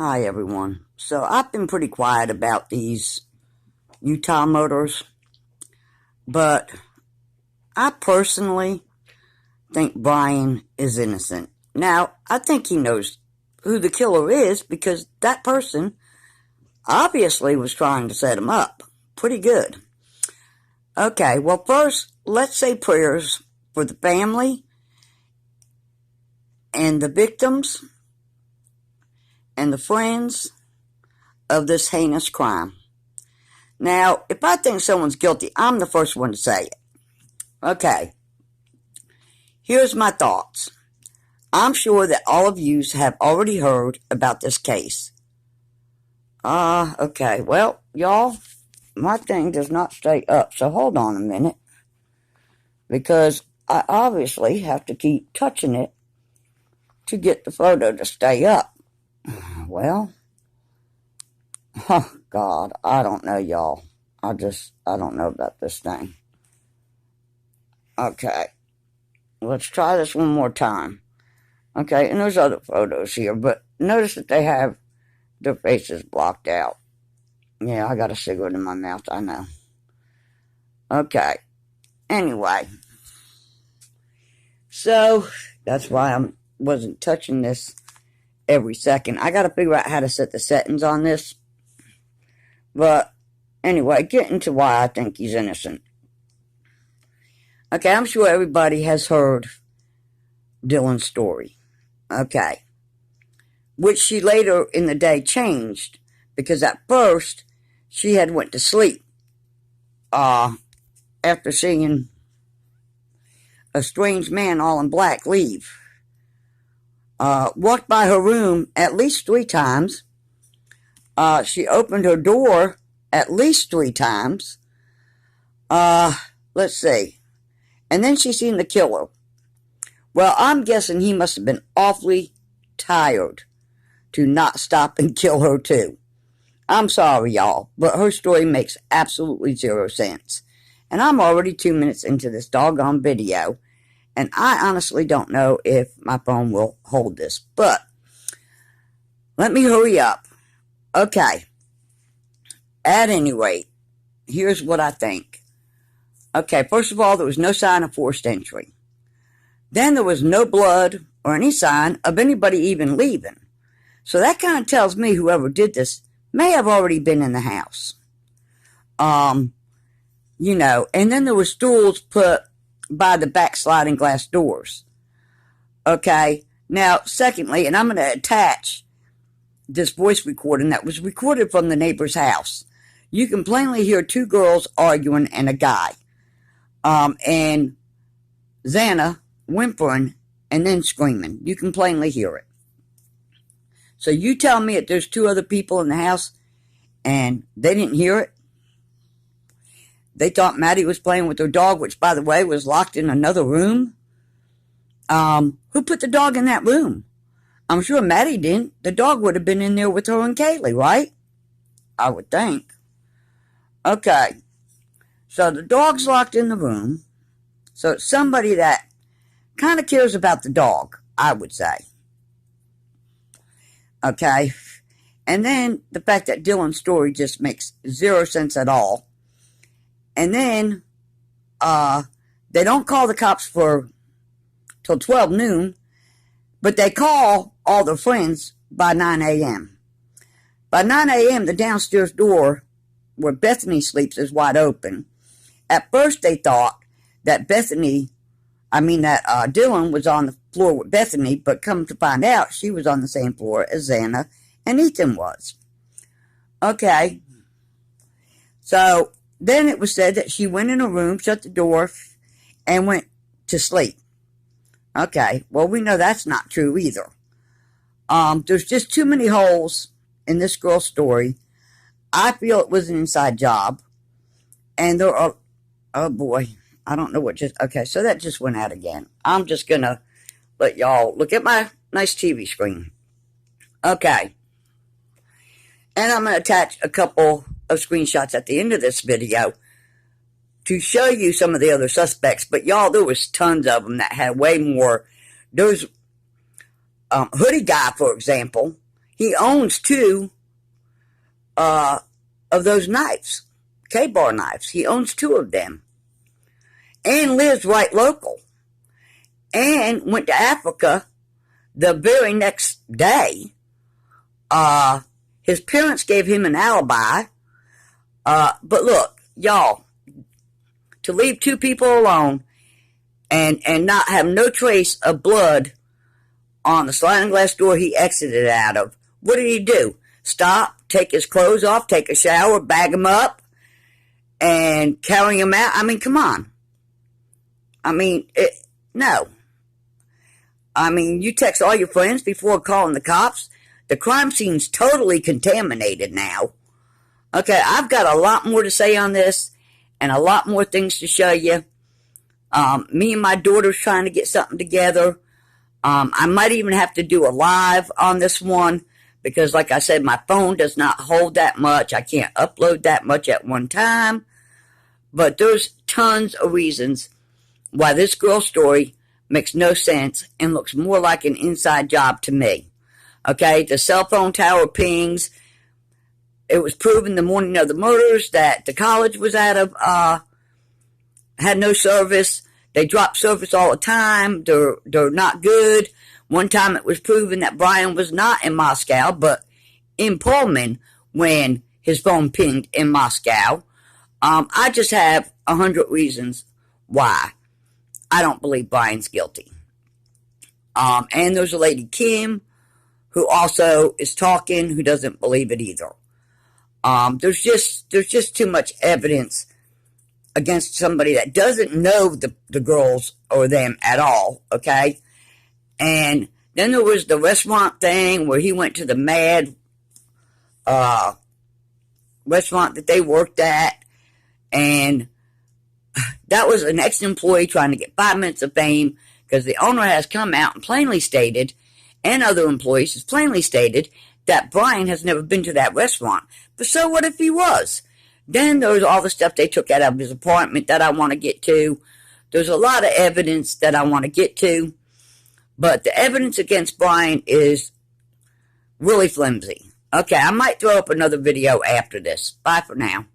Hi, everyone. So I've been pretty quiet about these Utah murders, but I personally think Brian is innocent. Now, I think he knows who the killer is because that person obviously was trying to set him up. Pretty good. Okay, well, first, let's say prayers for the family and the victims and the friends of this heinous crime. Now, if I think someone's guilty, I'm the first one to say it. Okay, here's my thoughts. I'm sure that all of you have already heard about this case. Okay, well, y'all, my thing does not stay up, so hold on a minute. Because I obviously have to keep touching it to get the photo to stay up. Well, oh God, I don't know, y'all. I don't know about this thing. Okay, let's try this one more time. Okay, and there's other photos here, but notice that they have their faces blocked out. Yeah, I got a cigarette in my mouth, I know. Okay, anyway. So, that's why I wasn't touching this every second. I got to figure out how to set the settings on this. But, anyway, getting to why I think he's innocent. Okay, I'm sure everybody has heard Dylan's story. Okay. Which she later in the day changed. Because at first, she had went to sleep. After seeing a strange man all in black leave. Walked by her room at least 3 times. She opened her door at least 3 times. Let's see. And then she seen the killer. Well, I'm guessing he must have been awfully tired to not stop and kill her too. I'm sorry, y'all, but her story makes absolutely 0 sense. And I'm already 2 minutes into this doggone video. And I honestly don't know if my phone will hold this. But let me hurry up. Okay. At any rate, here's what I think. Okay, first of all, there was no sign of forced entry. Then there was no blood or any sign of anybody even leaving. So that kind of tells me whoever did this may have already been in the house. And then there were stools put by the back sliding glass doors. Okay, now, secondly, and I'm going to attach this voice recording that was recorded from the neighbor's house. You can plainly hear 2 girls arguing and a guy. And Xana whimpering and then screaming. You can plainly hear it. So you tell me if there's 2 other people in the house and they didn't hear it. They thought Maddie was playing with her dog, which, by the way, was locked in another room. Who put the dog in that room? I'm sure Maddie didn't. The dog would have been in there with her and Kaylee, right? I would think. Okay. So the dog's locked in the room. So it's somebody that kind of cares about the dog, I would say. Okay. And then the fact that Dylan's story just makes 0 sense at all. And then they don't call the cops till 12 noon, but they call all their friends by 9 a.m. By 9 a.m., the downstairs door where Bethany sleeps is wide open. At first, they thought that Dylan was on the floor with Bethany, but come to find out, she was on the same floor as Xana and Ethan was. Okay. So then it was said that she went in her room, shut the door, and went to sleep. Okay, well, we know that's not true either. There's just too many holes in this girl's story. I feel it was an inside job. And there are, oh boy, I don't know what okay, so that just went out again. I'm just going to let y'all look at my nice TV screen. Okay. And I'm going to attach a couple of screenshots at the end of this video to show you some of the other suspects. But y'all, there was tons of them that had way more. There's hoodie guy, for example. He owns two of those knives, K-bar knives. He owns two of them. And lives right local. And went to Africa the very next day. His parents gave him an alibi. But look, y'all, to leave two people alone and not have no trace of blood on the sliding glass door he exited out of, what did he do? Stop, take his clothes off, take a shower, bag him up, and carry him out? I mean, come on. I mean, no. I mean, you text all your friends before calling the cops. The crime scene's totally contaminated now. Okay, I've got a lot more to say on this and a lot more things to show you. Me and my daughter's trying to get something together. I might even have to do a live on this one because, like I said, my phone does not hold that much. I can't upload that much at one time. But there's tons of reasons why this girl's story makes no sense and looks more like an inside job to me. Okay, the cell phone tower pings. It was proven the morning of the murders that the college was out of, had no service. They drop service all the time. They're not good. One time it was proven that Brian was not in Moscow, but in Pullman when his phone pinged in Moscow. I just have 100 reasons why I don't believe Brian's guilty. And there's a lady, Kim, who also is talking, who doesn't believe it either. There's just too much evidence against somebody that doesn't know the girls or them at all, okay? And then there was the restaurant thing where he went to the Mad restaurant that they worked at, and that was an ex-employee trying to get 5 minutes of fame because the owner has come out and plainly stated, and other employees has plainly stated, that Brian has never been to that restaurant. But so what if he was? Then there's all the stuff they took out of his apartment that I want to get to. There's a lot of evidence that I want to get to. But the evidence against Brian is really flimsy. Okay, I might throw up another video after this. Bye for now.